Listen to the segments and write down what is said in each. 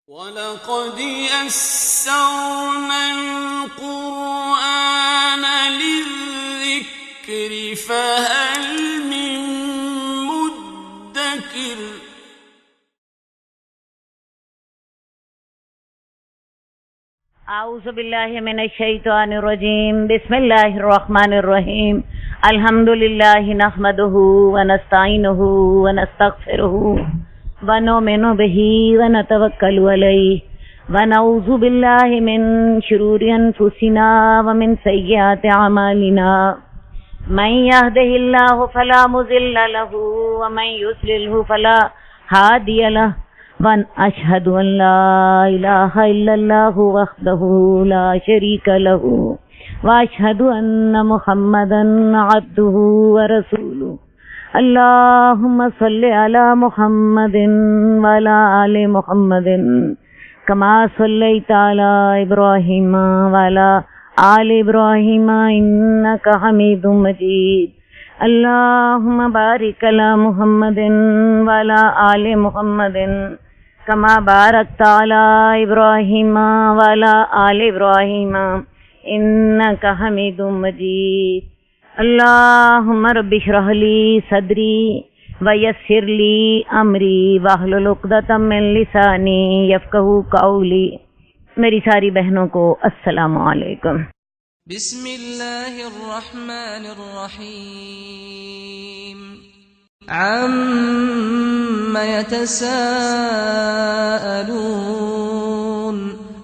وَلَقَدْ يَسَّرْنَا الْقُرْآنَ لِلذِّكْرِ فَهَلْ مِن مُّدَّكِرٍ اعوذ باللہ من الشیطان الرجیم بسم اللہ الرحمن الرحیم الحمد للہ نحمدہ ونستعینہ ونستغفرہ ونؤمن بہ ونتوکل علیہ ونعوذ باللہ من شرور انفسنا ومن سیئات اعمالنا من یہدہ اللہ فلا مضل لہ ومن یضللہ فلا ہادی لہ وَأَشْهَدُ أَن لَّا إِلَٰهَ إِلَّا اللَّهُ وَحْدَهُ لَا شَرِيكَ لَهُ وَأَشْهَدُ أَنَّ مُحَمَّدًا عَبْدُهُ وَرَسُولُهُ اللهم صل على محمد وعلى آل محمد كما صليت على إبراهيم وعلى آل إبراهيم إنك حميد مجيد اللهم بارك على محمد وعلى آل محمد كما باركت على إبراهيم وعلى آل إبراهيم إنك حميد مجيد اللهم رب اشرح لي صدري ويسر لي أمري واحلل عقدة من لساني يفقهوا قولي. میری ساری بہنوں کو السلام علیکم. بسم اللہ الرحمن الرحیم. عَمَّ يَتَسَاءَلُونَ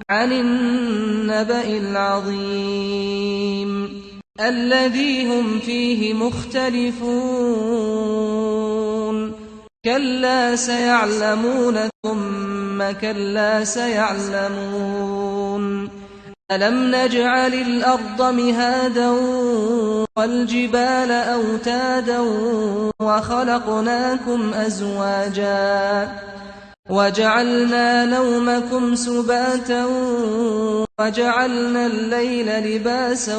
عَنِ النَّبَإِ الْعَظِيمِ الَّذِي هُمْ فِيهِ مُخْتَلِفُونَ كَلَّا سَيَعْلَمُونَ ثُمَّ كَلَّا سَيَعْلَمُونَ أَلَمْ نَجْعَلِ الْأَرْضَ مِهَادًا وَالْجِبَالَ أَوْتَادًا وَخَلَقْنَاكُمْ أَزْوَاجًا وَجَعَلْنَا نَوْمَكُمْ سُبَاتًا وَجَعَلْنَا اللَّيْلَ لِبَاسًا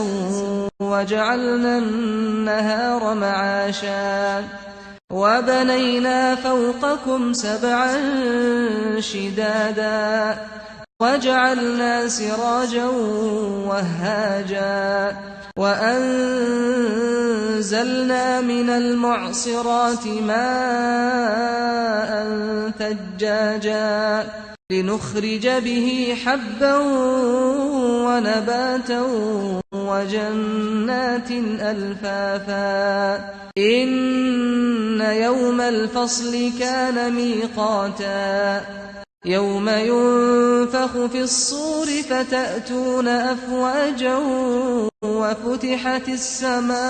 وَجَعَلْنَا النَّهَارَ مَعَاشًا وَبَنَيْنَا فَوْقَكُمْ سَبْعًا شِدَادًا وَجَعَلْنَا سِرَاجًا وَهَّاجًا وَأَنزَلْنَا مِنَ الْمُعْصِرَاتِ مَاءً ثَجَّاجًا لِنُخْرِجَ بِهِ حَبًّا وَنَبَاتًا وَجَنَّاتٍ أَلْفَافًا إِنَّ يَوْمَ الْفَصْلِ كَانَ مِيقَاتًا يَوْمَ يُنفَخُ فِي الصُّورِ فَتَأْتُونَ أَفْوَاجًا وَفُتِحَتِ السَّمَاءُ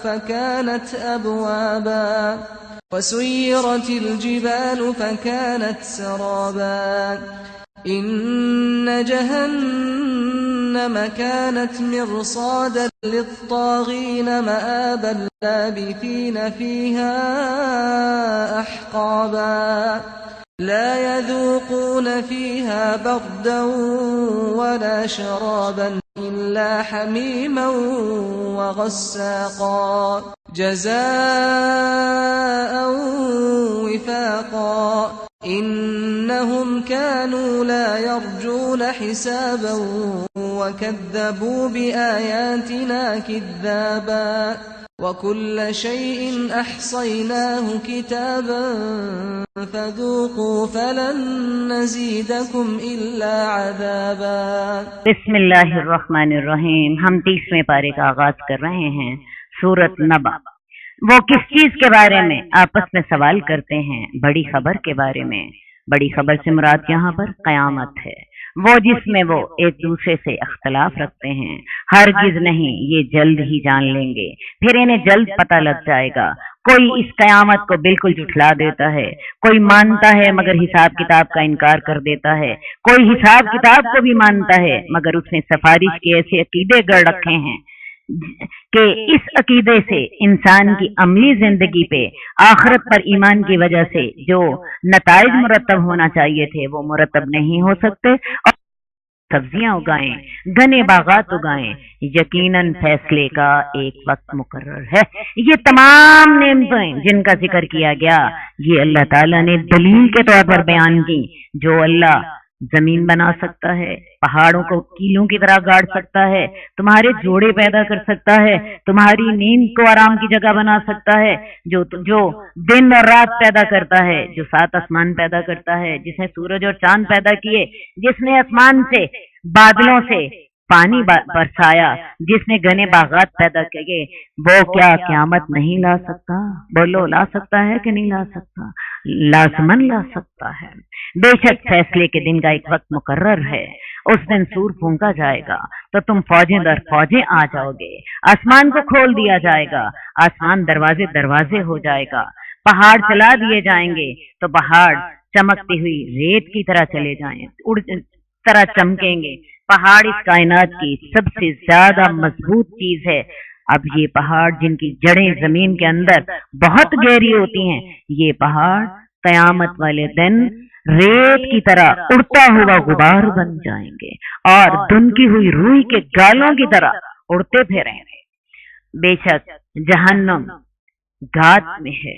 فَكَانَتْ أَبْوَابًا وَسُيِّرَتِ الْجِبَالُ فَكَانَتْ سَرَابًا إِنَّ جَهَنَّمَ كَانَتْ مِرْصَادًا لِلطَّاغِينَ مَآبًا لَابِثِينَ فِيهَا أَحْقَابًا لا يذوقون فيها بردا ولا شرابا إلا حميما وغساقا جزاء وفاقا إنهم كانوا لا يرجون حسابا وكذبوا بآياتنا كذابا وَكُلَّ شَيْءٍ أَحْصَيْنَاهُ كِتَابًا فَذُوقُوا فَلَن نَّزِيدَكُمْ إِلَّا عَذَابًا. بسم اللہ الرحمن الرحیم. ہم 30ویں پارے کا آغاز کر رہے ہیں. سورۃ نبأ. وہ کس چیز کے بارے میں آپس میں سوال کرتے ہیں؟ بڑی خبر کے بارے میں. بڑی خبر سے مراد یہاں پر قیامت ہے، وہ جس میں وہ ایک دوسرے سے اختلاف رکھتے ہیں. ہرگز نہیں، یہ جلد ہی جان لیں گے، پھر انہیں جلد پتہ لگ جائے گا. کوئی اس قیامت کو بالکل جھٹلا دیتا ہے، کوئی مانتا ہے مگر حساب کتاب کا انکار کر دیتا ہے، کوئی حساب کتاب کو بھی مانتا ہے مگر اس نے سفارش کے ایسے عقیدے گڑ رکھے ہیں کہ اس عقیدے سے انسان کی عملی زندگی پہ آخرت پر ایمان کی وجہ سے جو نتائج مرتب ہونا چاہیے تھے وہ مرتب نہیں ہو سکتے، اور सब्जियां उगाएं, घने बागात उगाएं, यकीनन फैसले का एक वक्त मुकर्रर है। ये तमाम नेमतें जिनका जिक्र किया गया, ये अल्लाह ताला ने दलील के तौर पर बयान की। जो अल्लाह जमीन बना सकता है, पहाड़ों को कीलों की तरह गाड़ सकता है, तुम्हारे जोड़े पैदा कर सकता है, तुम्हारी नींद को आराम की जगह बना सकता है, जो दिन और रात पैदा करता है, जो 7 आसमान पैदा करता है, जिसने सूरज और चांद पैदा किए, जिसने आसमान से बादलों से पानी बरसाया, जिसने घने बागात पैदा किए, वो क्या क़यामत नहीं ला सकता? बोलो, ला सकता है कि नहीं ला सकता? लाज़मन ला सकता है। बेशक फैसले के दिन का एक वक्त मुकर्रर है। उस दिन सूर फूंका जाएगा तो तुम फौजें दर फौजें आ जाओगे, आसमान को खोल दिया जाएगा, आसमान दरवाजे दरवाजे हो जाएगा, पहाड़ चला दिए जाएंगे तो पहाड़ चमकती हुई रेत की तरह चले जाएं, उड़ तरह चमकेंगे। पहाड़ इस कायनात की सबसे ज्यादा मजबूत चीज है। अब ये पहाड़ जिनकी जड़ें जमीन के अंदर बहुत गहरी होती हैं, ये पहाड़ कयामत वाले दिन रेत की तरह उड़ता हुआ गुबार बन जाएंगे और धुनकी हुई रूई के गालों की तरह उड़ते फिरेंगे। बेशक जहन्नम घात में है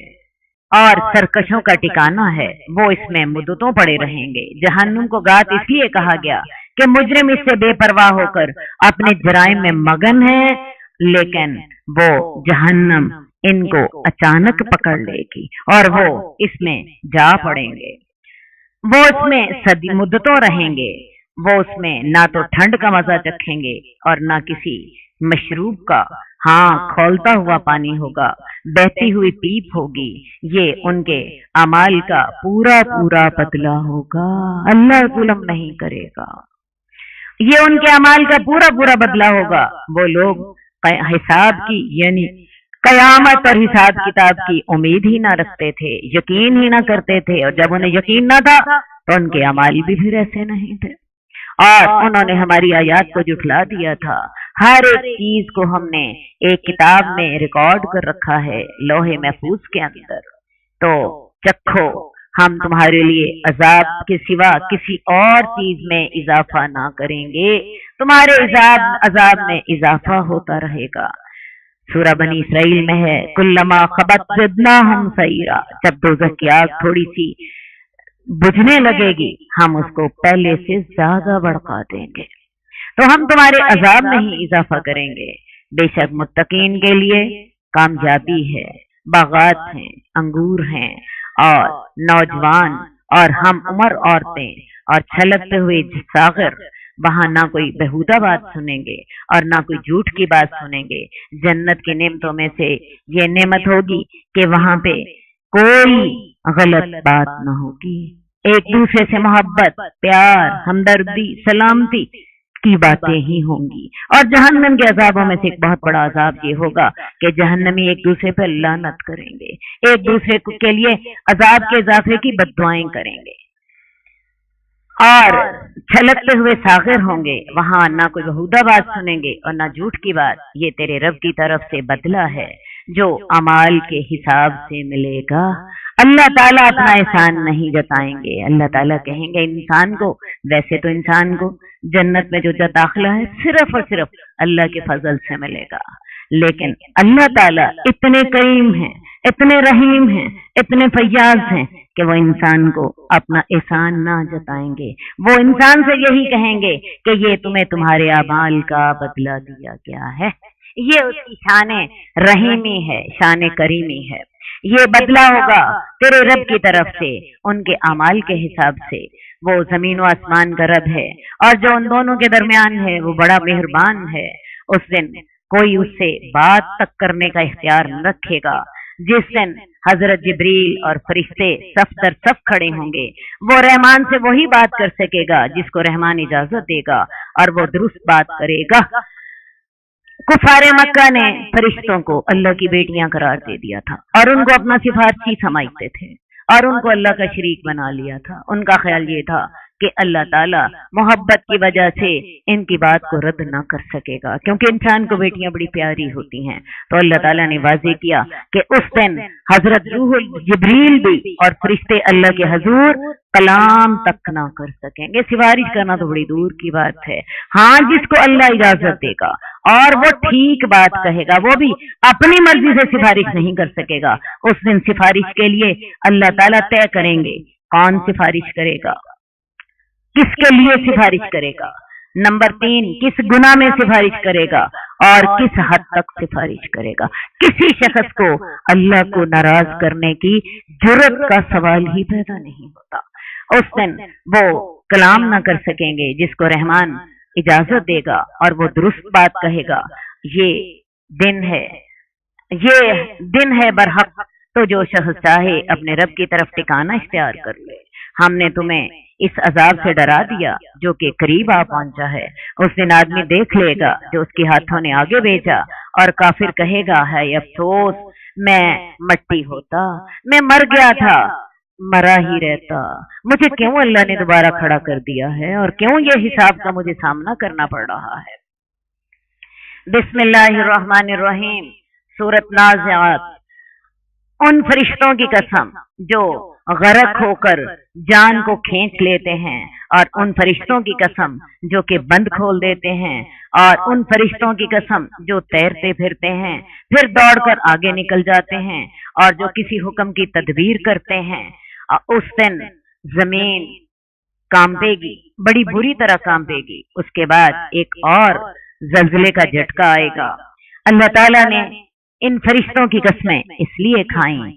और सरकशों का ठिकाना है, वो इसमें मुद्दतों पड़े रहेंगे। जहन्नुम को घात इसलिए कहा गया कि मुजरिम इससे बेपरवाह होकर अपने जराइम में मगन है, लेकिन वो जहन्नम इनको अचानक पकड़ लेगी और वो इसमें जा पड़ेंगे। वो उसमें सदी मुद्दतों रहेंगे। वो उसमें ना तो ठंड का मजा चखेंगे और ना किसी मशरूब का। हाँ, खौलता हुआ पानी होगा, बहती हुई पीप होगी। ये उनके अमाल का पूरा पूरा बदला होगा। अल्लाह जुल्म नहीं करेगा। ये उनके अमाल का पूरा पूरा बदला होगा। वो लोग हिसाब की यानी कयामत और हिसाब किताब की उम्मीद ही ना रखते थे, यकीन ही ना करते थे, और जब उन्हें यकीन ना था तो उनके अमाल भी फिर ऐसे नहीं थे और उन्होंने हमारी आयात को झुठला दिया था। हर एक चीज को हमने एक किताब में रिकॉर्ड कर रखा है, लोहे महफूज के अंदर। तो चखो, हम तुम्हारे लिए अजाब के सिवा किसी और चीज में इजाफा ना करेंगे, तुम्हारे अजाब में इजाफा होता रहेगा। सूरह बनी इसराइल में है, कुल्लमा खबत जिदनाहुम सईरा। जब दोज़ख की आग थोड़ी सी बुझने लगेगी, हम उसको पहले से ज्यादा भड़का देंगे। तो हम तुम्हारे अजाब में ही इजाफा करेंगे। बेशक मुत्तकीन के लिए कामयाबी है, बागात हैं, अंगूर हैं और नौजवान और हम उम्र औरतें और छलकते हुए सागर। वहां ना कोई बेहुदा बात सुनेंगे और ना कोई झूठ की बात सुनेंगे। जन्नत की नेमतों में से ये नेमत होगी कि वहां पे कोई गलत बात ना होगी। एक दूसरे से मोहब्बत, प्यार, हमदर्दी, सलामती की बातें ही होंगी। और जहन्नम के अजाबों में से एक बहुत बड़ा अजाब ये होगा कि जहन्नमी एक दूसरे पर लानत करेंगे, एक दूसरे के लिए अजाब के इजाफे की बद्दुआएं करेंगे और छलकते हुए सागिर होंगे। वहां ना कोई बेहुदा बात सुनेंगे और ना झूठ की बात। ये तेरे रब की तरफ से बदला है जो अमाल के हिसाब से मिलेगा। अल्लाह ताला अपना एहसान नहीं जताएंगे। अल्लाह ताला कहेंगे इंसान को, वैसे तो इंसान को जन्नत में जो दाखिला है सिर्फ और सिर्फ अल्लाह के फजल से मिलेगा, लेकिन अल्लाह ताला इतने करीम हैं, इतने रहीम हैं, इतने फैयाज हैं कि वो इंसान को अपना एहसान ना जताएंगे। वो इंसान से यही कहेंगे कि ये तुम्हें तुम्हारे अमाल का बदला दिया गया है। ये उसकी शान रहीमी है, शान करीमी है। ये बदला होगा तेरे रब की तरफ से उनके अमाल के हिसाब से। वो जमीन व आसमान का रब है और जो उन दोनों के दरमियान है वो बड़ा मेहरबान है। उस दिन कोई उससे बात तक करने का इख्तियार न रखेगा। जिस दिन हजरत जिब्रील और फरिश्ते सफ दर सफ खड़े होंगे, वो रहमान से वही बात कर सकेगा जिसको रहमान इजाजत देगा और वो दुरुस्त बात करेगा। कुफारे मक्का ने फरिश्तों को अल्लाह की बेटियां करार दे दिया था और उनको अपना सिफारशी समझते थे और उनको अल्लाह का शरीक बना लिया था। उनका ख्याल ये था کہ اللہ تعالیٰ محبت کی وجہ سے ان کی بات کو رد نہ کر سکے گا، کیونکہ انسان کو بیٹیاں بڑی پیاری ہوتی ہیں۔ تو اللہ تعالیٰ نے واضح کیا کہ اس دن حضرت روح جبریل بھی اور فرشتے اللہ کے حضور کلام تک نہ کر سکیں گے۔ سفارش کرنا تو بڑی دور کی بات ہے۔ ہاں، جس کو اللہ اجازت دے گا اور وہ ٹھیک بات کہے گا، وہ بھی اپنی مرضی سے سفارش نہیں کر سکے گا۔ اس دن سفارش کے لیے اللہ تعالیٰ طے کریں گے کون سفارش کرے گا، کس کے لیے سفارش کرے گا، نمبر 3 کس گناہ میں سفارش کرے گا اور کس حد تک سفارش کرے گا۔ کسی شخص کو اللہ کو ناراض کرنے کی جرت کا سوال ہی پیدا نہیں ہوتا۔ اس دن وہ کلام نہ کر سکیں گے جس کو رحمان اجازت دے گا اور وہ درست بات کہے گا۔ یہ دن ہے برحق، تو جو شخص چاہے اپنے رب کی طرف ٹھکانہ اختیار کر لے۔ ہم نے تمہیں اس عذاب سے ڈرا دیا جو کہ قریب آ پہنچا ہے۔ اس دن آدمی دیکھ لے گا جو اس کے ہاتھوں نے آگے بھیجا، اور کافر کہے گا ہے افسوس، میں مٹی ہوتا، میں مر گیا تھا، مرا ہی رہتا، مجھے کیوں اللہ نے دوبارہ کھڑا کر دیا ہے اور کیوں یہ حساب کا مجھے سامنا کرنا پڑ رہا ہے۔ بسم اللہ الرحمن الرحیم، سورۃ نازعات۔ ان فرشتوں کی قسم جو غرق ہو کر جان کو کھینچ لیتے ہیں، اور ان فرشتوں کی قسم جو کہ بند کھول دیتے ہیں، اور ان فرشتوں کی قسم جو تیرتے پھرتے ہیں پھر دوڑ کر آگے نکل جاتے ہیں، اور جو کسی حکم کی تدبیر کرتے ہیں۔ اس دن زمین کانپے گی، بڑی بری طرح کانپے گی۔ اس کے بعد ایک اور زلزلے کا جھٹکا آئے گا۔ اللہ تعالیٰ نے ان فرشتوں کی قسمیں اس لیے کھائیں،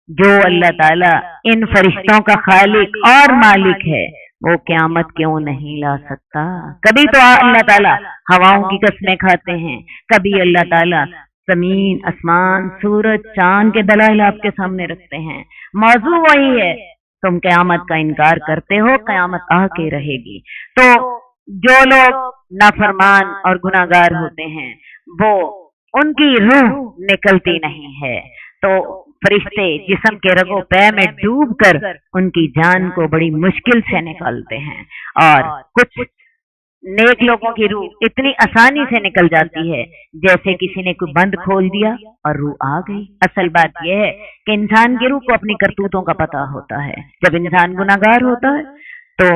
جو اللہ تعالیٰ ان فرشتوں کا خالق اور مالک ہے، وہ قیامت کیوں نہیں لا سکتا؟ کبھی تو اللہ تعالیٰ ہواؤں کی قسمیں کھاتے ہیں، کبھی اللہ تعالیٰ زمین، آسمان، سورج، چاند کے دلائل آپ کے سامنے رکھتے ہیں۔ موضوع وہی ہے، تم قیامت کا انکار کرتے ہو، قیامت آ کے رہے گی۔ تو جو لوگ نافرمان اور گناہگار ہوتے ہیں، وہ ان کی روح نکلتی نہیں ہے، تو فرشتے جسم کے رگو پے میں ڈوب کر ان کی جان کو بڑی مشکل سے نکالتے ہیں، اور کچھ نیک لوگوں کی روح اتنی آسانی سے نکل جاتی ہے جیسے کسی نے کوئی بند کھول دیا اور روح آ گئی۔ اصل بات یہ ہے کہ انسان کی روح کو اپنی کرتوتوں کا پتہ ہوتا ہے۔ جب انسان گناہگار ہوتا ہے تو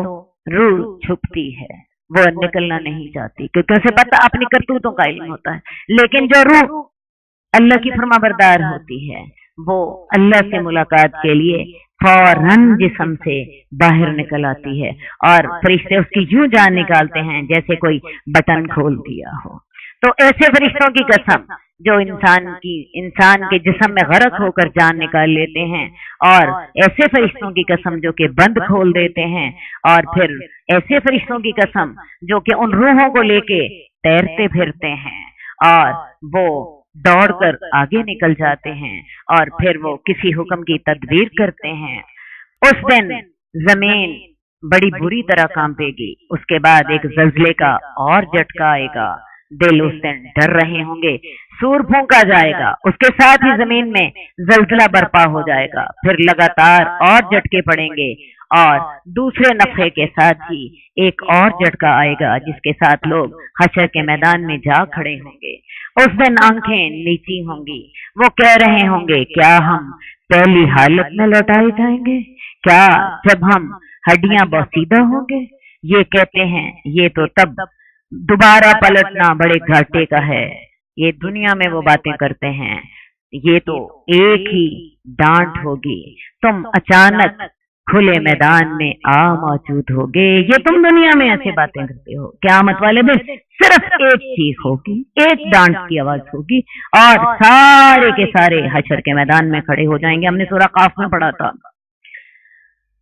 روح چھپتی ہے، وہ نکلنا نہیں چاہتی، کیونکہ اسے پتہ اپنی کرتوتوں کا علم ہوتا ہے۔ لیکن جو روح اللہ کی فرما بردار ہوتی ہے، وہ اللہ سے ملاقات کے لیے فوراً جسم سے باہر نکل آتی ہے، اور فرشتے اس کی یوں جان نکالتے ہیں جیسے کوئی بٹن کھول دیا ہو۔ تو ایسے فرشتوں کی قسم جو انسان کے جسم میں غرق ہو کر جان نکال لیتے ہیں، اور ایسے فرشتوں کی قسم جو کہ بند کھول دیتے ہیں، اور پھر ایسے فرشتوں کی قسم جو کہ ان روحوں کو لے کے تیرتے پھرتے ہیں، اور وہ دوڑ کر آگے نکل جاتے ہیں، اور پھر وہ کسی حکم کی تدبیر کرتے ہیں۔ اس دن زمین بڑی بری طرح کانپے گی۔ اس کے بعد ایک زلزلے کا اور جھٹکا آئے گا۔ دل اس دن ڈر رہے ہوں گے، سور پھونکا جائے گا، اس کے ساتھ ہی زمین میں زلزلہ برپا ہو جائے گا، پھر لگاتار اور جھٹکے پڑیں گے، اور دوسرے نفخے کے ساتھ ہی ایک اور جھٹکا آئے گا جس کے ساتھ لوگ حشر کے میدان میں جا کھڑے ہوں گے۔ اس دن آنکھیں نیچی ہوں گی، وہ کہہ رہے ہوں گے کیا ہم پہلی حالت میں لوٹائے جائیں گے؟ کیا جب ہم ہڈیاں بوسیدہ ہوں گے؟ یہ کہتے ہیں یہ تو تب دوبارہ پلٹنا بڑے گھاٹے کا ہے۔ یہ دنیا میں وہ باتیں کرتے ہیں، یہ تو ایک ہی ڈانٹ ہوگی، تم اچانک کھلے میدان میں آ موجود ہوگے۔ یہ تم دنیا میں ایسے باتیں کرتے ہو، قیامت والے دن صرف ایک چیخ ہوگی، ایک ڈانٹ کی آواز ہوگی، اور سارے کے سارے حشر کے میدان میں کھڑے ہو جائیں گے۔ ہم نے سورہ قاف میں پڑھا تھا،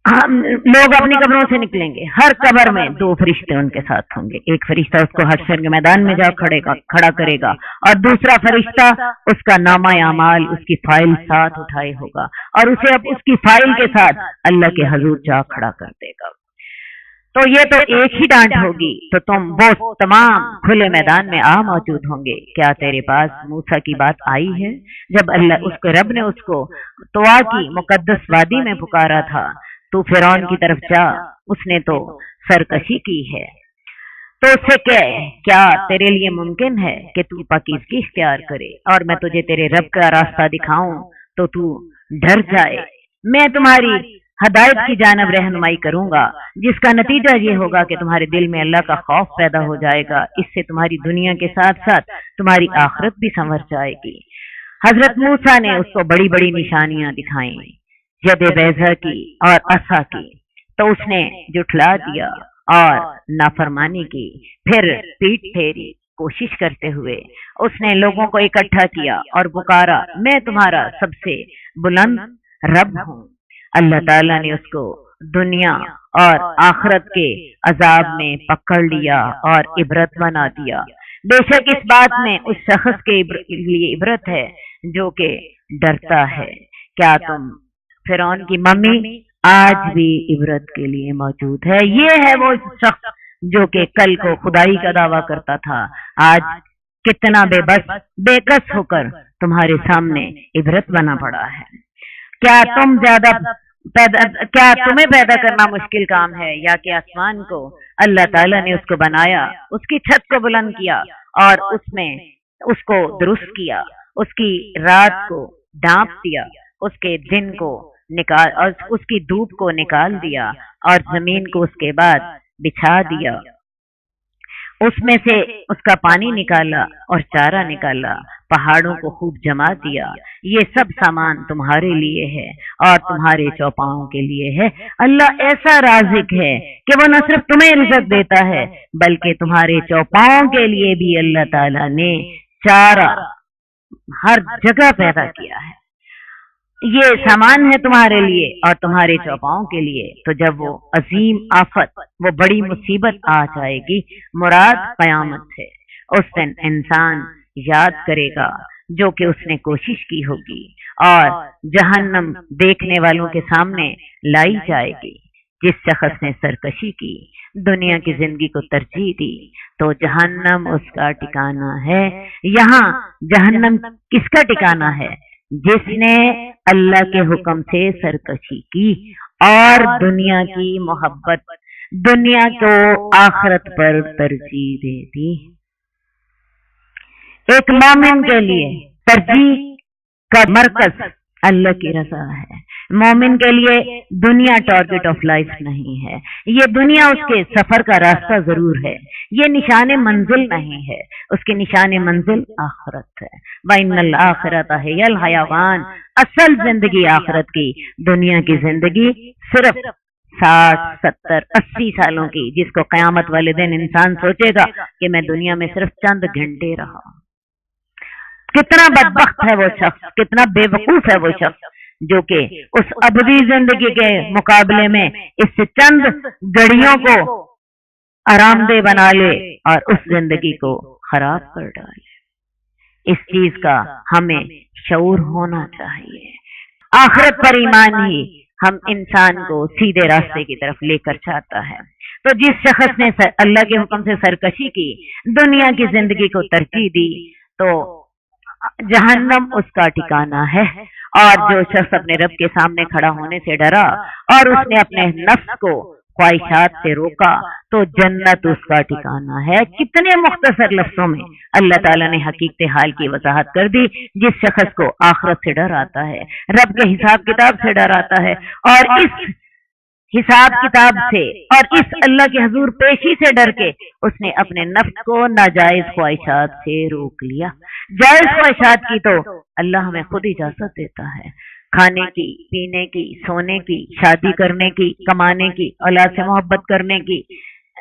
لوگ اپنی قبروں سے نکلیں گے، ہر قبر میں دو فرشتے ان کے ساتھ ہوں گے۔ ایک فرشتہ اس کو حشر کے میدان میں جا کھڑا کرے گا، اور دوسرا فرشتہ اس کا نامہ اعمال، اس کی فائل ساتھ اٹھائے ہوگا، اور اسے اب اس کی فائل کے ساتھ اللہ کے حضور جا کھڑا کر دے گا۔ تو یہ تو ایک ہی ڈانٹ ہوگی، تو تم وہ تمام کھلے میدان میں آ موجود ہوں گے۔ کیا تیرے پاس موسیٰ کی بات آئی ہے؟ جب اللہ اس کے رب نے اس کو طوا کی مقدس وادی میں پکارا تھا तू फिरौन की तरफ जा, उसने तो सरकशी की है। तो उससे क्या तेरे लिए मुमकिन है कि तू पाकीज़गी इख्तियार करे और मैं तुझे तेरे रब का रास्ता दिखाऊं तो तू डर जाए। मैं तुम्हारी हदायत की जानब रहनुमाई करूंगा, जिसका नतीजा ये होगा कि तुम्हारे दिल में अल्लाह का खौफ पैदा हो जाएगा। इससे तुम्हारी दुनिया के साथ साथ तुम्हारी आखिरत भी संवर जाएगी। हजरत मूसा ने उसको बड़ी बड़ी निशानियां दिखाई, यद बैज़ा की और असा की, तो उसने जुठला दिया और नाफरमानी की। फिर पीठ फेरी कोशिश करते हुए उसने लोगों को इकट्ठा किया और पुकारा, मैं तुम्हारा सबसे बुलंद रब हूँ। अल्लाह ताला ने उसको दुनिया और आखिरत के अजाब में पकड़ लिया और इबरत बना दिया। बेशक इस बात में उस शख्स के लिए इबरत है जो कि डरता है। क्या तुम फिरौन की मम्मी आज भी इबरत के लिए मौजूद है। ये है वो शख्स जो कि कल को खुदाई का दावा करता था, आज कितना बेबस बेकस होकर तुम्हारे सामने इबरत बना पड़ा है। क्या तुम्हें पैदा करना मुश्किल काम है, या कि आसमान को अल्लाह ताला ने उसको बनाया, उसकी छत को बुलंद किया और उसमें उसको दुरुस्त किया, उसकी रात को ढांप दिया, उसके दिन को निकाल और उसकी धूप को निकाल दिया और जमीन को उसके बाद बिछा दिया, उसमें से उसका पानी निकाला और चारा निकाला, पहाड़ों को खूब जमा दिया। ये सब सामान तुम्हारे लिए है और तुम्हारे चौपाओं के लिए है। अल्लाह ऐसा राज़िक है कि वो न सिर्फ तुम्हें रिज़्क़ देता है बल्कि तुम्हारे चौपाओं के लिए भी अल्लाह ताला ने चारा हर जगह पैदा किया है। ये सामान है तुम्हारे लिए और तुम्हारे चौपाओं के लिए। तो जब वो अजीम आफत, वो बड़ी मुसीबत आ जाएगी, मुराद कयामत है, उस दिन इंसान याद करेगा जो कि उसने कोशिश की होगी और जहन्नम देखने वालों के सामने लाई जाएगी। जिस शख्स ने सरकशी की, दुनिया की जिंदगी को तरजीह दी, तो जहन्नम उसका ठिकाना है। यहाँ जहन्नम किसका ठिकाना है? जिसने अल्लाह के हुक्म से सरकशी की और दुनिया की मोहब्बत, दुनिया को आखिरत पर तरजीह दे दी। एक मोमिन के लिए तरजीह का मरकज अल्लाह की रजा है। मोमिन के लिए दुनिया टारगेट ऑफ लाइफ नहीं है। ये दुनिया उसके सफर का रास्ता जरूर है, ये निशाने मंजिल नहीं है। उसकी निशाने मंजिल आखिरत है। वइन्नल आखिरत हियल हयावान, असल जिंदगी आखिरत की। दुनिया की जिंदगी सिर्फ 60, 70, 80 सालों की, जिसको कयामत वाले दिन इंसान सोचेगा कि मैं दुनिया में सिर्फ चंद घंटे रहा। कितना बदबख्त है वो शख्स, कितना बेवकूफ है वो शख्स जो कि उस अबदी जिंदगी के मुकाबले में इस चंद घड़ियों को आरामदेह बना ले और उस जिंदगी को खराब कर डाले। इस चीज का हमें शऊर होना चाहिए। आखिरत पर ईमान ही हम इंसान को सीधे रास्ते की तरफ लेकर जाता है। तो जिस शख्स ने अल्लाह के हुक्म से सरकशी की, दुनिया की जिंदगी को तरजीह दी, तो जहन्नम उसका ठिकाना है। और जो शख्स अपने रब के सामने खड़ा होने से डरा और उसने अपने नफ्स को ख्वाहिशात से रोका, तो जन्नत उसका ठिकाना है। कितने मुख्तसर लफ्जों में अल्लाह ताला ने हकीकत हाल की वजाहत कर दी। जिस शख्स को आखिरत से डर आता है, रब के हिसाब किताब से डर आता है, और इस हिसाब किताब से और इस अल्लाह के हुजूर पेशी से डर के उसने अपने नफ्स को नाजायज ख्वाहिशात से रोक लिया। जायज ख्वाहिशात की तो अल्लाह हमें खुद इजाजत देता है, खाने की, पीने की, सोने की, शादी करने की, कमाने की, औलाद से मोहब्बत करने की,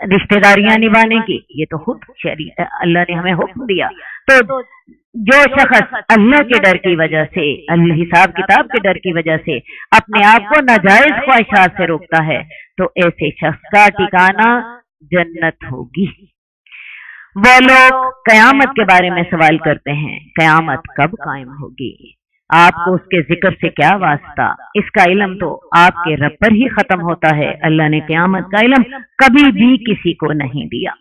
रिश्तेदारियां निभाने की। ये तो खुद शरीयत अल्लाह ने हमें हुक्म दिया। तो जो शख्स अल्लाह के डर की वजह से, अल्लाह हिसाब किताब के डर की वजह से अपने आप को नाजायज ख्वाहिशात से रोकता है, तो ऐसे शख्स का ठिकाना जन्नत होगी। वो लोग कयामत के बारे में सवाल करते हैं, कयामत कब कायम होगी? आपको उसके जिक्र से क्या वास्ता? इसका इल्म तो आपके रब पर ही खत्म होता है। अल्लाह ने कयामत का इल्म कभी भी किसी को नहीं दिया।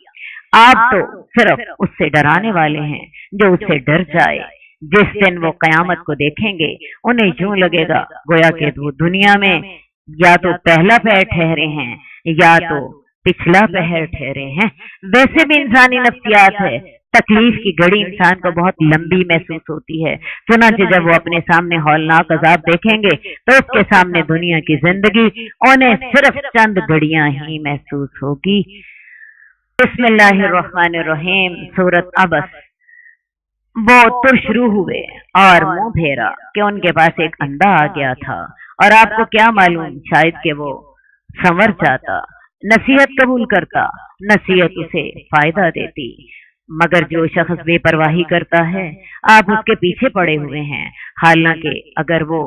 आप तो सिर्फ उससे डराने वाले हैं जो उससे डर जाए। जिस दिन वो कयामत को देखेंगे, उन्हें यूं लगेगा गोया कि वो दुनिया में या तो पहला पैर ठहरे हैं या तो पिछला पैर ठहरे हैं। वैसे भी इंसानी नफ्सियात है, तकलीफ की घड़ी इंसान को बहुत लंबी महसूस होती है। चुनांचे जब वो अपने सामने हौलनाक अजाब देखेंगे तो उसके सामने दुनिया की जिंदगी उन्हें सिर्फ चंद घड़ियां ही महसूस होगी। बिस्मिल्लाहिर्रहमानिर्रहीम। सूरत अबस। वो तुर्श रूह हुए और मुंह फेरा कि उनके पास एक अंधा आ गया था, और आपको क्या मालूम, शायद कि वो संवर जाता, नसीहत कबूल करता, नसीहत उसे फायदा देती। मगर जो शख्स बेपरवाही करता है, आप उसके पीछे पड़े हुए हैं। हालांकि अगर वो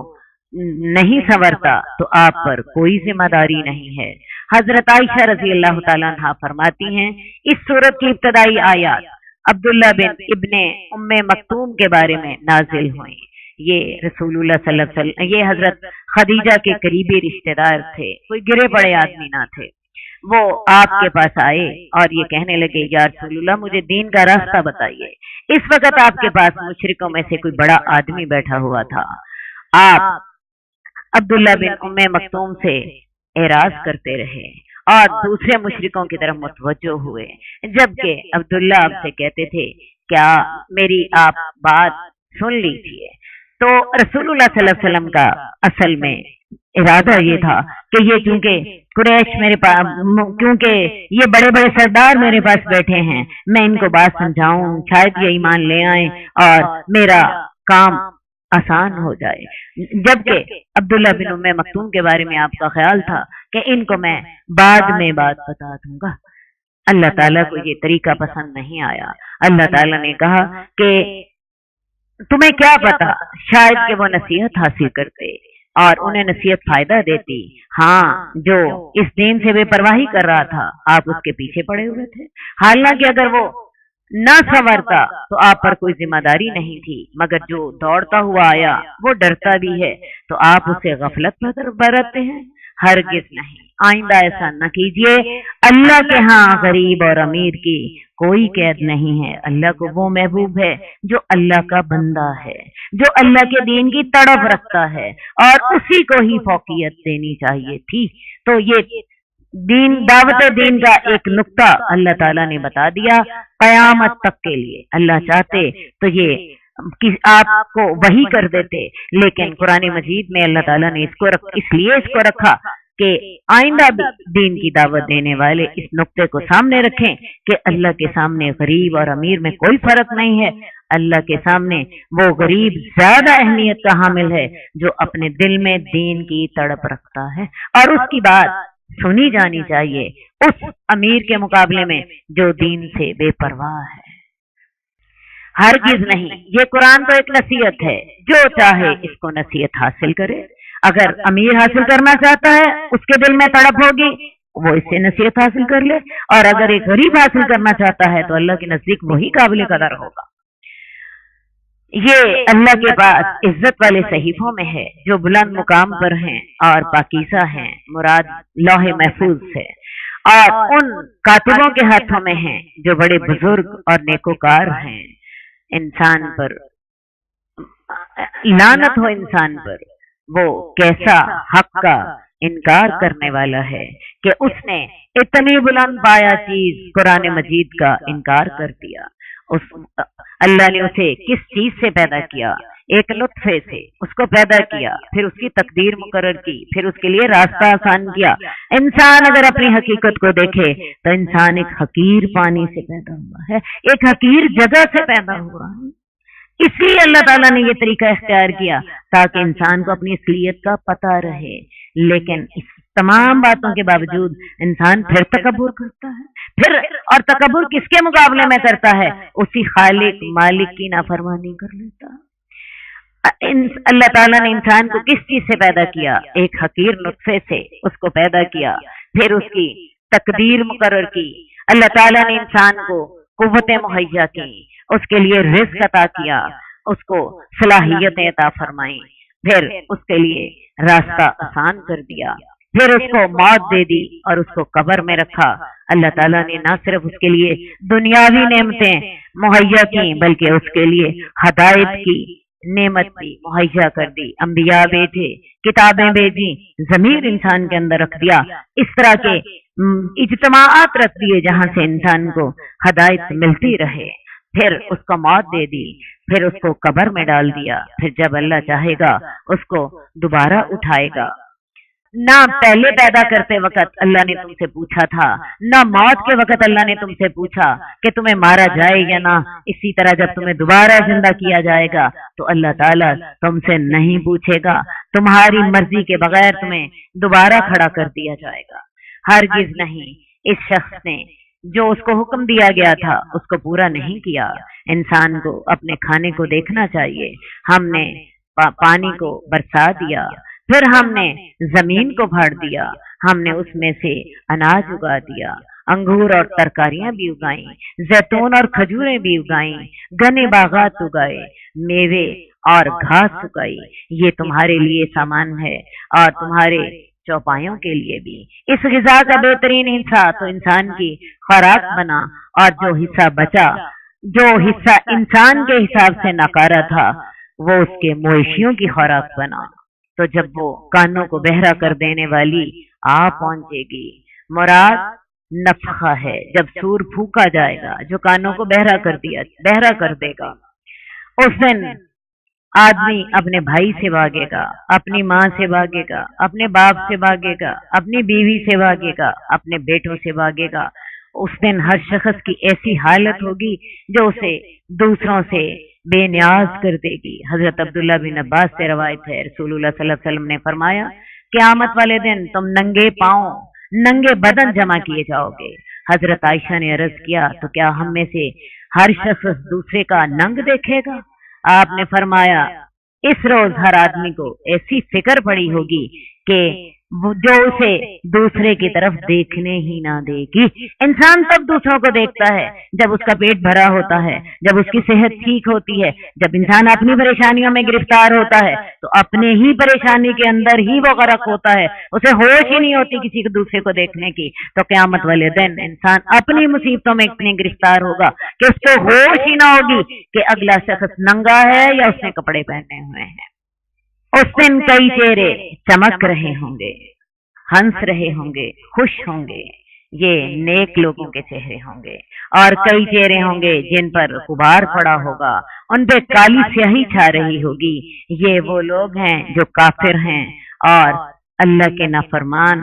नहीं संवरता तो आप पर कोई जिम्मेदारी नहीं है। हजरत आयशा रजी अल्लाह तआला अन्हा फरमाती हैं, इस सूरत की इब्तदाई आयात अब्दुल्ला बिन इब्ने उम्मे मक्तूम के बारे में नाजिल हुई। ये रसूलुल्लाह सल्लल्लाहु अलैहि वसल्लम, ये हजरत खदीजा के करीबी रिश्तेदार थे, कोई गिरे पड़े आदमी ना थे। वो आपके पास आए और ये कहने लगे, या रसूलुल्लाह मुझे दीन का रास्ता बताइए। इस वक्त आपके पास मुशरिकों में से कोई बड़ा आदमी बैठा हुआ था। आप अब्दुल्ला बिन उम्मे मक्तूम से एराज करते रहे और दूसरे मुशरिकों की तरफ मुतवज्जो हुए, जबकि अब्दुल्ला आपसे कहते थे, क्या मेरी आप बात सुन लीजिए। तो रसूलुल्लाह सल्लल्लाहु अलैहि वसल्लम का असल में इरादा ये था कि ये क्योंकि कुरैश मेरे पास, क्योंकि ये बड़े बड़े सरदार मेरे पास बैठे हैं, मैं इनको बात समझाऊं, शायद ये ईमान ले आए और मेरा काम आसान हो जाए। जबकि अब्दुल्ला बिन उम्मे मक्तूम के बारे में आपका ख्याल था कि इनको मैं बाद में बात बता दूंगा। अल्लाह ताला को ये तरीका पसंद नहीं आया। अल्लाह ताला ने कहा कि तुम्हें क्या पता, शायद कि वो नसीहत हासिल करते और उन्हें नसीहत फायदा देती। हाँ, जो इस दीन से बेपरवाही कर रहा था, आप उसके पीछे पड़े हुए थे। हालांकि अगर वो न संवरता तो आप पर कोई जिम्मेदारी नहीं थी, मगर जो दौड़ता हुआ आया वो डरता भी है, तो आप उसे गफलत बरतते हैं। हरगिज नहीं, आइंदा ऐसा न कीजिए। अल्लाह के यहाँ गरीब और अमीर की कोई कैद नहीं है। अल्लाह को वो महबूब है जो अल्लाह का बंदा है, जो अल्लाह के दीन की तड़प रखता है, और उसी को ही फौकियत देनी चाहिए थी। तो ये दीन, दावत दीन का एक नुक्ता अल्लाह ताला ने बता दिया कयामत तक के लिए। अल्लाह चाहते तो ये आपको वही कर देते, लेकिन कुरान मजीद में अल्लाह ताला ने इसलिए इसको रखा कि आइंदा भी दीन की दावत देने वाले इस नुक्ते को सामने रखें कि अल्लाह के सामने गरीब और अमीर में कोई फर्क नहीं है। अल्लाह के सामने वो गरीब ज्यादा अहमियत का हामिल है जो अपने दिल में दीन की तड़प रखता है, और उसकी बात सुनी जानी चाहिए उस अमीर के मुकाबले में जो दीन से बेपरवाह है। हरगिज नहीं, ये कुरान तो एक नसीहत है, जो चाहे इसको नसीहत हासिल करे। अगर अमीर हासिल करना चाहता है, उसके दिल में तड़प होगी, वो इससे नसीहत हासिल कर ले, और अगर एक गरीब हासिल करना चाहता है तो अल्लाह के नजदीक वही काबिल कदर होगा। ये अल्लाह के पास इज्जत वाले सहीफों में है जो बुलंद मुकाम पर हैं और पाकीज़ा हैं, मुराद लौहे महफूज है, और उन कातिबों के हाथों में हैं जो बड़े बुजुर्ग और नेकोकार हैं। इंसान पर लानत हो, इंसान पर, वो कैसा हक का इनकार करने वाला है कि उसने इतनी बुलंद पाया चीज कुरान मजीद का इनकार कर दिया। उस अल्लाह ने उसे किस चीज से पैदा किया? एक नुत्फे से उसको पैदा किया, फिर उसकी तकदीर मुकर्रर की, फिर उसके लिए रास्ता आसान किया। इंसान अगर अपनी हकीकत को देखे तो इंसान एक हकीर पानी से पैदा हुआ है, एक हकीर जगह से पैदा हुआ है। इसलिए अल्लाह ताला ने ये तरीका इख्तियार किया ताकि इंसान को अपनी असलियत का पता रहे। लेकिन इस तमाम बातों के बावजूद इंसान फिर तकब्बुर करता है, फिर, और तकब्बुर किसके मुकाबले में करता है? उसी खालिक मालिक की नाफरमानी कर लेता है। अल्लाह ताला ने इंसान को किस चीज से पैदा किया? एक हकीर नुत्फे से उसको पैदा किया, फिर उसकी तकदीर मुकर्रर की। अल्लाह ताला ने इंसान को कुव्वतें मुहैया की, उसके लिए रिज़्क़ अता किया, उसको सलाहियतें अता फरमाई, फिर उसके लिए रास्ता आसान कर दिया, फिर उसको मौत दे दी और उसको कब्र में रखा। अल्लाह ताला ने ना सिर्फ उसके लिए दुनियावी नेमतें मुहैया की, बल्कि उसके लिए हदायत की, नेमत भी मुहैया कर दी, अंबिया भेजे, किताबें भेजी, ज़मीर इंसान के अंदर रख दिया, इस तरह के इज्तिमाआत रख दिए जहां से इंसान को हदायत मिलती रहे। फिर उसको मौत दे दी, फिर उसको कब्र में डाल दिया, फिर जब अल्लाह चाहेगा उसको दोबारा उठाएगा। ना पहले पैदा करते वक्त अल्लाह ने तुमसे पूछा था, ना मौत के वक्त अल्लाह ने तुमसे पूछा कि तुम्हें मारा जाए या ना। इसी तरह जब तुम्हें दोबारा जिंदा किया जाएगा तो अल्लाह ताला तुमसे नहीं पूछेगा, तुम्हारी मर्जी के बगैर तुम्हें दोबारा खड़ा कर दिया जाएगा। हरगिज नहीं। इस शख्स ने जो उसको हुक्म दिया गया था उसको पूरा नहीं किया। इंसान को अपने खाने को देखना चाहिए। हमने पानी को बरसा दिया, फिर हमने जमीन को फाड़ दिया, हमने उसमें से अनाज उगा दिया, अंगूर और तरकारियां भी उगाई, जैतून और खजूरें भी उगाई, घने बागात उगाए, मेवे और घास उगाई। ये तुम्हारे लिए सामान है और तुम्हारे चौपायों के लिए भी। इस ग़िज़ा का बेहतरीन हिस्सा तो इंसान की खुराक बना, और जो हिस्सा बचा, जो हिस्सा इंसान के हिसाब से नकारा था, वो उसके मवेशियों की खुराक बना। तो जब वो कानों को बहरा कर देने वाली आ पहुंचेगी, मुराद नफखा है, जब सूर फूका जाएगा जो कानों को बहरा कर देगा, उस दिन आदमी अपने भाई से भागेगा, अपनी माँ से भागेगा, अपने बाप से भागेगा, अपनी बीवी से भागेगा, अपने बेटों से भागेगा। उस दिन हर शख्स की ऐसी हालत होगी जो उसे दूसरों से बेनियाज कर देगी। हजरत अब्दुल्ला बिन अब्बास से रवायत है, रसूलुल्लाह सल्लल्लाहु अलैहि वसल्लम ने फरमाया, क़यामत वाले दिन तुम नंगे पांव, नंगे बदन जमा किए जाओगे। हजरत आयशा ने अर्ज किया, तो क्या हम में से हर शख्स दूसरे का नंग देखेगा? आपने फरमाया, इस रोज हर आदमी को ऐसी फिक्र पड़ी होगी कि जो उसे दूसरे की तरफ देखने ही ना देगी। इंसान तब दूसरों को देखता है जब उसका पेट भरा होता है, जब उसकी सेहत ठीक होती है। जब इंसान अपनी परेशानियों में गिरफ्तार होता है तो अपने ही परेशानी के अंदर ही वो गर्क होता है, उसे होश ही नहीं होती किसी को दूसरे को देखने की। तो क़यामत वाले दिन इंसान अपनी मुसीबतों में इतनी गिरफ्तार होगा कि उसको होश ही ना होगी कि अगला शख्स नंगा है या उसने कपड़े पहने हुए हैं। उस दिन कई चेहरे चमक रहे होंगे, हंस रहे होंगे, खुश होंगे, ये नेक लोगों के चेहरे होंगे। और कई चेहरे होंगे जिन पर गुबार पड़ा होगा, उन पे काली स्याही छा रही होगी। ये वो लोग हैं जो काफिर हैं और अल्लाह के नाफरमान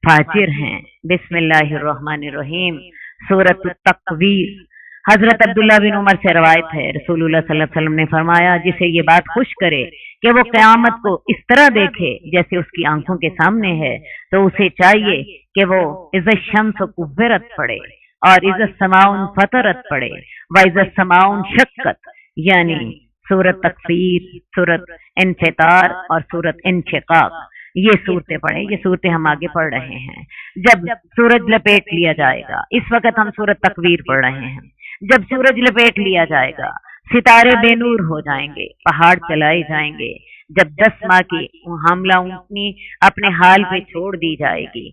फाजिर हैं। बिस्मिल्लाहिर्रहमानिर्रहीम। सूरत तकवीर। हजरत अब्दुल्ला बिन उमर से रवायत है, रसूलुल्लाह सल्लल्लाहु अलैहि वसल्लम ने फरमाया, जिसे ये बात खुश करे कि वो क़यामत को इस तरह देखे जैसे उसकी आंखों के सामने है, तो उसे चाहिए कि वो इज़्ज़त शम्स कुव्विरत पढ़े और इज़्ज़त समाउन फतरत पढ़े व इज़्ज़त समाउन शक्कत, यानी सूरत तकवीर, सूरत इन्फितार और सूरत इन्शिकाक। ये सूरतें पढ़े। ये सूरतें हम आगे पढ़ रहे हैं। जब सूरज लपेट लिया जाएगा, इस वक्त हम सूरत तकवीर पढ़ रहे हैं। जब सूरज लपेट लिया जाएगा, सितारे बेनूर हो जाएंगे, पहाड़ चलाए जाएंगे। जब 10 माह की हामला ऊँटनी अपने हाल पे छोड़ दी जाएगी।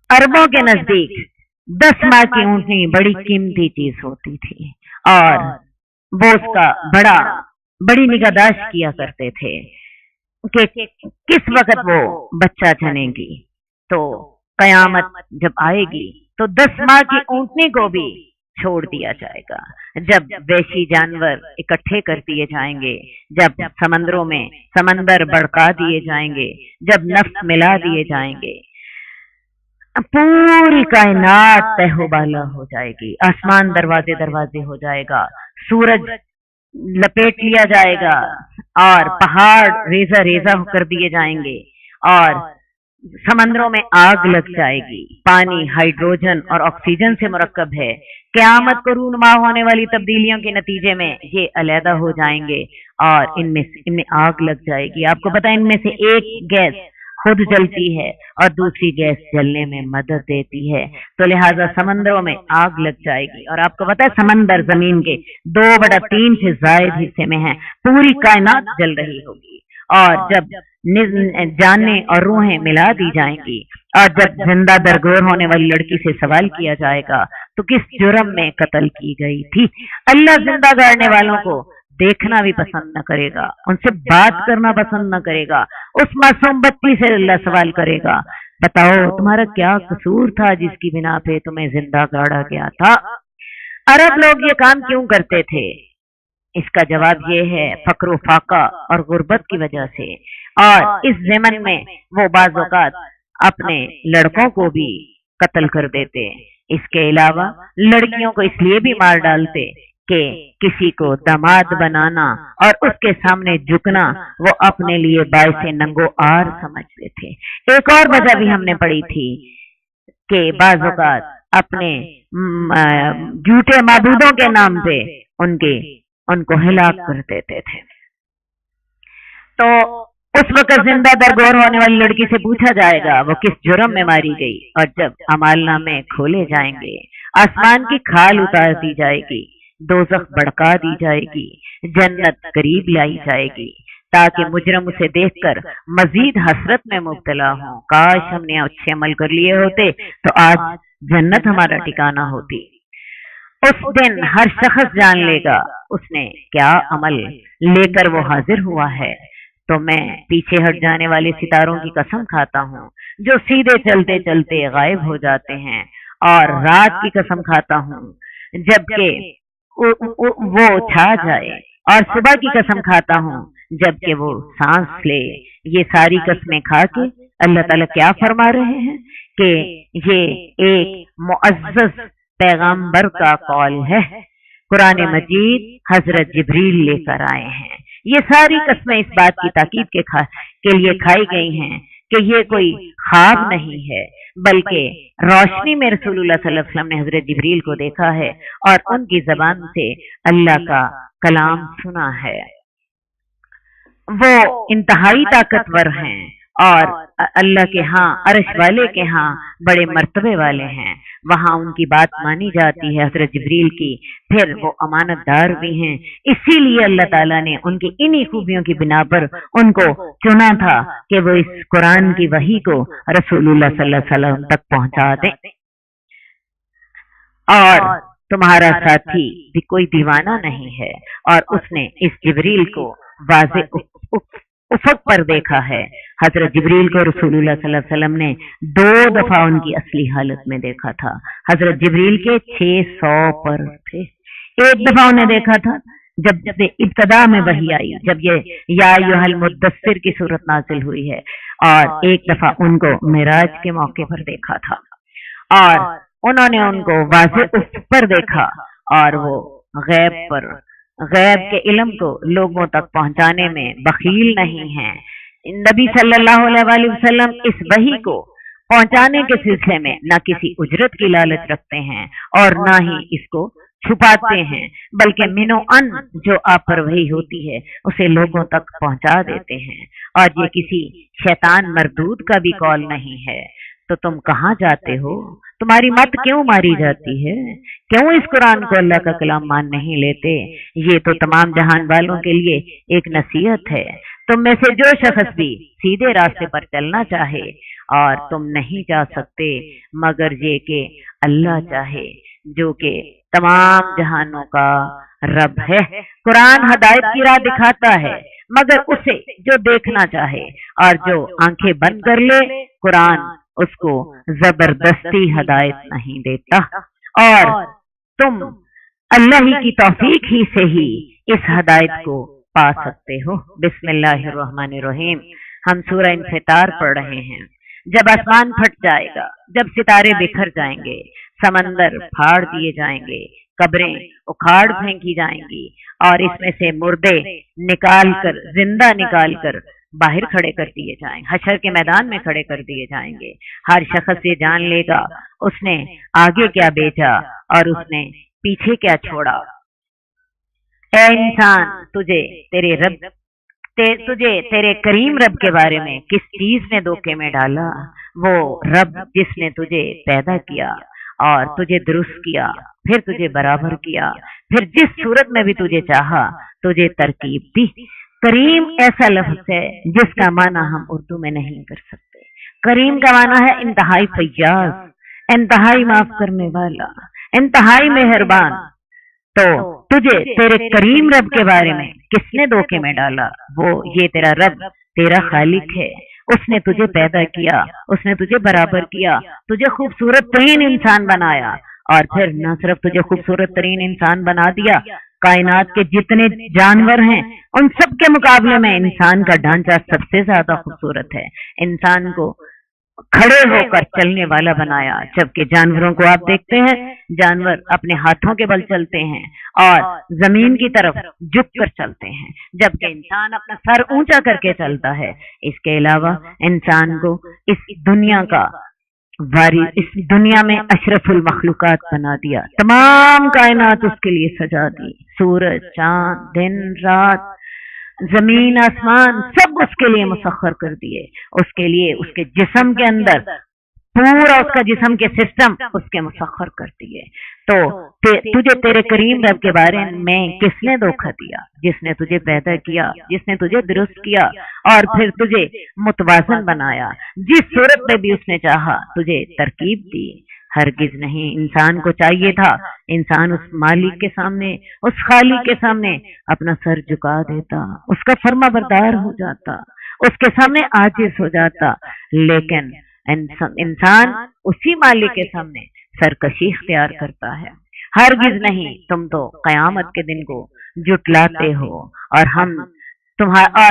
अरबों के नजदीक 10 माह की ऊँटनी बड़ी कीमती चीज होती थी और वो उसका बड़ी निगाहदाश्त किया करते थे कि किस वक्त वो बच्चा जनेगी। तो कयामत जब आएगी तो 10 माह की ऊँटनी को भी छोड़ दिया जाएगा। जब वैशी जानवर इकट्ठे कर दिए जाएंगे, जब समंदरों में समंदर भड़का दिए जाएंगे, जब नफ्स मिला दिए जाएंगे, पूरी कायनात तहबाला हो जाएगी, आसमान दरवाजे दरवाजे हो जाएगा, सूरज लपेट लिया जाएगा और पहाड़ रेजा रेजा कर दिए जाएंगे और समंदरों में आग लग जाएगी। पानी हाइड्रोजन और ऑक्सीजन से मुरक्कब है। क़यामत को रूनुमा होने वाली तब्दीलियों के नतीजे में ये अलहदा हो जाएंगे और इनमें आग लग जाएगी। आपको पता है, इनमें से एक गैस खुद जलती है और दूसरी गैस जलने में मदद देती है। तो लिहाजा समंदरों में आग लग जाएगी। और आपको पता है, समंदर जमीन के 2/3 से ज्यादा हिस्से में है। पूरी कायनात जल रही होगी और जब जाने और रूहें मिला दी जाएंगी और जब जिंदा दरगोर होने वाली लड़की से सवाल किया जाएगा तो किस जुर्म में कत्ल की गई थी। अल्लाह जिंदा गाड़ने वालों को देखना भी पसंद न करेगा, उनसे बात करना पसंद न करेगा। उस मासूम बच्ची से अल्लाह सवाल करेगा, बताओ तुम्हारा क्या कसूर था जिसकी बिना पे तुम्हें जिंदा गाड़ा गया था? अरब लोग ये काम क्यों करते थे? इसका जवाब ये है, फक्र फाका और गुर्बत की वजह से। और इस ज़मन में वो बाज़ औक़ात अपने लड़कों को भी कत्ल कर देते। इसके अलावा लड़कियों को इसलिए भी मार डालते कि किसी को दामाद बनाना और उसके सामने झुकना वो अपने लिए बायसे नंगो आर समझते थे। एक और वजह भी हमने पढ़ी थी कि बाज़ औक़ात अपने झूठे माबूदों के नाम पे उनको हिलाक कर देते थे। तो उस वक्त जिंदा दरगोर होने वाली लड़की से पूछा जाएगा वो किस जुर्म में मारी गई, और जब अमालनामे खोले जाएंगे, आसमान की खाल उतार दी जाएगी, दोज़ख भड़का दी जाएगी, जन्नत करीब लाई जाएगी, ताकि मुजरम उसे देखकर मजीद हसरत में मुब्तला हो। काश हमने अच्छे अमल कर लिए होते तो आज जन्नत हमारा ठिकाना होती। उस दिन हर शख्स जान लेगा उसने क्या अमल लेकर वो हाजिर हुआ है। तो मैं पीछे हट जाने वाले सितारों की कसम खाता हूँ जो सीधे चलते चलते गायब हो जाते हैं, और रात की कसम खाता हूँ जबकि वो छा जाए, और सुबह की कसम खाता हूँ जबकि वो सांस ले। ये सारी कसमें खा के अल्लाह ताला क्या फरमा रहे हैं कि ये एक मुअज़्ज़ज़ पैगंबर का कौल है। कुरान मजीद हजरत जिब्रील लेकर आए हैं। ये सारी कस्में इस बात की ताकीद के लिए खाई गई हैं कि ये कोई ख्वाब नहीं है, बल्कि रोशनी में रसूलुल्लाह सल्लल्लाहु अलैहि वसल्लम ने हजरत जिब्रील को देखा है और उनकी जबान से अल्लाह का कलाम सुना है। वो इंतहाई ताकतवर हैं और अल्लाह के यहाँ, अर्श वाले के यहाँ बड़े मर्तबे वाले हैं। वहाँ उनकी बात मानी जाती है हजरत जिब्रील की। फिर वो अमानतदार भी हैं, इसीलिए अल्लाह ताला ने उनकी इन्हीं खूबियों की बिना पर उनको चुना था कि वो इस कुरान की वही को रसूलुल्लाह सल्लल्लाहु अलैहि वसल्लम तक पहुंचा दें। और तुम्हारा साथी भी कोई दीवाना नहीं है, और उसने इस जिब्रील को वाज़े उफक पर देखा है। हजरत जिब्रील को रसूलुल्लाह सल्लल्लाहु अलैहि वसल्लम ने 2 दफा उनकी असली हालत में देखा था। हजरत जिब्रील के 600 पर थे। एक दफा उन्हें देखा था जब इब्तदा में वही आई, जब ये या अय्युहल मुद्दस्सिर की सूरत नाजिल हुई है, और एक दफा उनको मिराज के मौके पर देखा था, और उन्होंने उनको वाज़े उफक पर देखा, और वो गैब के इल्म को लोगों तक पहुंचाने में बखील नहीं है। नबी सल्लल्लाहु अलैहि वसल्लम इस वही को पहुंचाने के सिलसिले में न किसी उजरत की लालच रखते हैं और न ही इसको छुपाते हैं, बल्कि मिनो अन जो आप पर वही होती है उसे लोगों तक पहुंचा देते हैं। और ये किसी शैतान मरदूद का भी कॉल नहीं है। तो तुम कहाँ जाते हो? तुम्हारी मत क्यों मारी जाती है? क्यों इस कुरान को अल्लाह का कलाम मान नहीं लेते? ये तो तमाम जहान वालों के लिए एक नसीहत है। तुम में से जो शख्स भी सीधे रास्ते पर चलना चाहे, और तुम नहीं जा सकते मगर ये कि अल्लाह चाहे जो कि तमाम जहानों का रब है। कुरान हदायत की राह दिखाता है मगर उसे जो देखना चाहे, और जो आंखें बंद कर ले कुरान उसको जबरदस्ती हदायत नहीं देता। और तुम अल्लाह ही की तौफीक ही से ही इस हदायत को पा सकते हो। बिस्मिल्लाहिर्रहमानिर्रहीम। हम सूरह इंफितार पढ़ रहे हैं। जब आसमान फट जाएगा, जब सितारे बिखर जाएंगे, समंदर फाड़ दिए जाएंगे, कब्रें उखाड़ फेंकी जाएंगी, और इसमें से मुर्दे निकालकर, जिंदा निकालकर बाहर खड़े कर दिए जाएंगे, हशर के मैदान में खड़े कर दिए जाएंगे। हर शख्स ये जान लेगा उसने आगे क्या बेचा और उसने पीछे क्या छोड़ा। ऐ इंसान, तुझे तेरे करीम रब के बारे में किस चीज ने धोखे में डाला? वो रब जिसने तुझे पैदा किया और तुझे दुरुस्त किया, फिर तुझे बराबर किया, फिर जिस सूरत में भी तुझे चाहा तुझे तरकीब दी। करीम ऐसा लफ्ज है जिसका माना हम उर्दू में नहीं कर सकते। करीम का माना है इंतहाई फैयाज, इंतहाई माफ करने वाला, इंतहाई मेहरबान। तो तुझे तेरे करीम रब के बारे में किसने धोखे में डाला? वो ये तेरा रब, तेरा खालिक है। उसने तुझे पैदा किया, उसने तुझे बराबर किया, तुझे खूबसूरत तरीन इंसान बनाया, और फिर न सिर्फ तुझे खूबसूरत तरीन इंसान बना दिया, कायनात के जितने जानवर हैं उन सब के मुकाबले में इंसान का ढांचा सबसे ज्यादा खूबसूरत है। इंसान को खड़े होकर चलने वाला बनाया, जबकि जानवरों को आप देखते हैं, जानवर अपने हाथों के बल चलते हैं और जमीन की तरफ झुक कर चलते हैं, जबकि इंसान अपना सर ऊंचा करके चलता है। इसके अलावा इंसान को इस दुनिया का इस दुनिया में अशरफुल मखलूकात बना दिया, तमाम कायनात उसके लिए सजा दी, सूरज, चांद, दिन, रात, जमीन, आसमान सब उसके लिए मुसख्खर कर दिए। उसके लिए उसके जिस्म के अंदर पूरा उसका जिस्म के सिस्टम उसके मुसख्खर कर दिए। तो तुझे तेरे करीम रब के बारे में किसने धोखा दिया? जिसने तुझे पैदा किया, जिसने तुझे दुरुस्त किया और फिर तुझे मुतवाज़न बनाया, जिस सूरत में भी उसने चाहा तुझे तरकीब दी। हरगिज नहीं, इंसान को चाहिए था इंसान उस मालिक के सामने, उस खालिक के सामने अपना सर झुका देता, उसका फर्मा बरदार हो जाता, उसके सामने आजिज हो जाता। लेकिन इंसान उसी मालिक के सामने सरकशी इख्तियार करता है। हरगिज नहीं, तुम तो कयामत के दिन को जुटलाते हो और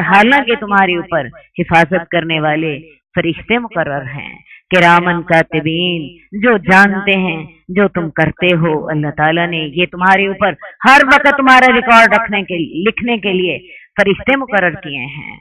हालांकि तुम्हारे ऊपर हिफाजत करने वाले फरिश्ते मुकर्रर हैं, किरामन कातिबीन, जो जानते हैं जो तुम करते हो। अल्लाह ताला ने ये तुम्हारे ऊपर हर वक्त तुम्हारा रिकॉर्ड लिखने के लिए फरिश्ते मुकर्रर किए हैं।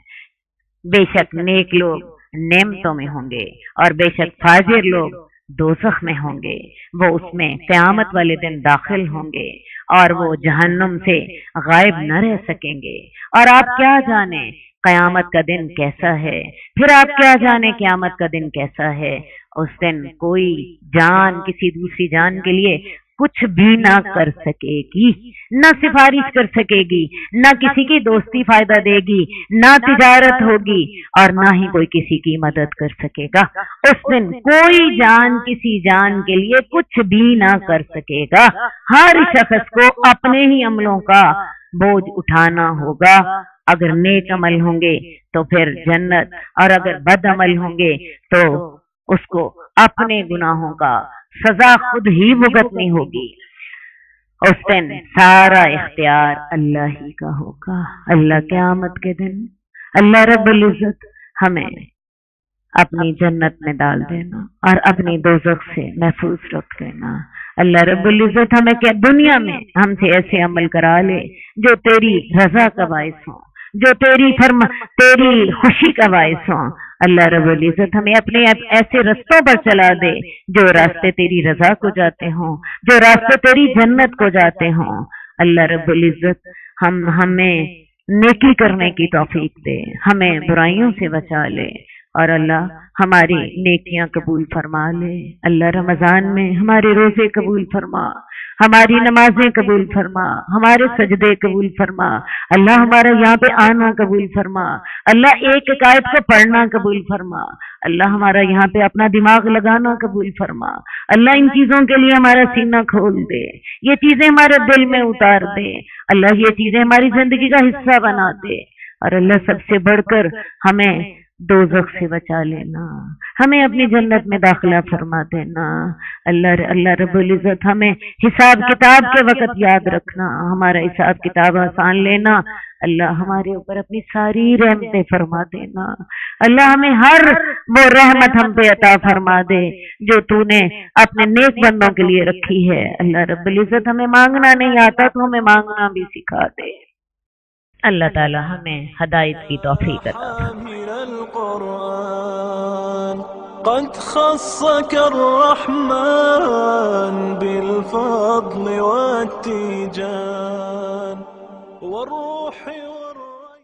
बेशक नेक लोग नेमतों में होंगे और बेशक फाजिर लोग दोज़ख में होंगे, वो उसमें क़यामत वाले दिन दाखिल होंगे और वो जहन्नुम से गायब न रह सकेंगे। और आप क्या जाने क़यामत का दिन कैसा है, फिर आप क्या जाने क़यामत का दिन कैसा है। उस दिन कोई जान किसी दूसरी जान के लिए कुछ भी ना कर सकेगी, न सिफारिश कर सकेगी, न किसी की दोस्ती फायदा देगी, न तिजारत होगी और न ही कोई किसी की मदद कर सकेगा। उस दिन कोई जान किसी जान के लिए कुछ भी ना कर सकेगा। हर शख्स को अपने ही अमलों का बोझ उठाना होगा। अगर नेक अमल होंगे तो फिर जन्नत, और अगर बद अमल होंगे तो उसको अपने गुनाहों का सजा खुद ही भुगतनी होगी। उस दिन सारा इख्तियार अल्लाह ही का होगा। अल्लाह क़यामत के दिन अल्लाह रब्बुल इज्जत हमें अपनी जन्नत में डाल देना और अपनी दोज़ख से महफूज रख देना। अल्लाह रब्बुल इज्जत हमें क्या दुनिया में हमसे ऐसे अमल करा ले जो तेरी रजा का बाइस हो, जो तेरी खुशी का बाइस हो। अल्लाह रब्बुल इज्जत हमें अपने ऐसे रस्तों पर चला दे जो रास्ते तेरी रजा को जाते हों, जो रास्ते तेरी जन्नत को जाते हों। अल्लाह रब्बुल इज्जत हमें नेकी करने की तौफीक दे, हमें बुराइयों से बचा ले और अल्लाह हमारी नेकियां कबूल फरमा ले। अल्लाह रमजान में हमारे रोजे कबूल फरमा, हमारी नमाजें कबूल फरमा, हमारे सजदे कबूल फरमा। अल्लाह हमारा यहाँ पे आना कबूल फरमा। अल्लाह एक आयत को पढ़ना कबूल फरमा। अल्लाह हमारा यहाँ पे अपना दिमाग लगाना कबूल फरमा। अल्लाह इन चीजों के लिए हमारा सीना खोल दे, ये चीजें हमारे दिल में उतार दे। अल्लाह ये चीजें हमारी जिंदगी का हिस्सा बना दे। और अल्लाह सबसे बढ़कर हमें दोज़ख से बचा लेना, हमें अपनी जन्नत में दाखिला फरमा देना। अल्लाह रब्बुल इज्जत हमें हिसाब किताब के वक्त याद रखना, हमारा हिसाब किताब आसान लेना। अल्लाह हमारे ऊपर अपनी सारी रहमतें फरमा देना। अल्लाह हमें हर वो रहमत हम पे अता फरमा दे जो तूने अपने नेक बंदों के लिए रखी है। अल्लाह रब्बुल इज्जत हमें मांगना नहीं आता तो हमें मांगना भी सिखा दे। अल्लाह ताला हमें हदायत की तौफीक अता قد خصك الرحمن بالفضل والتيجان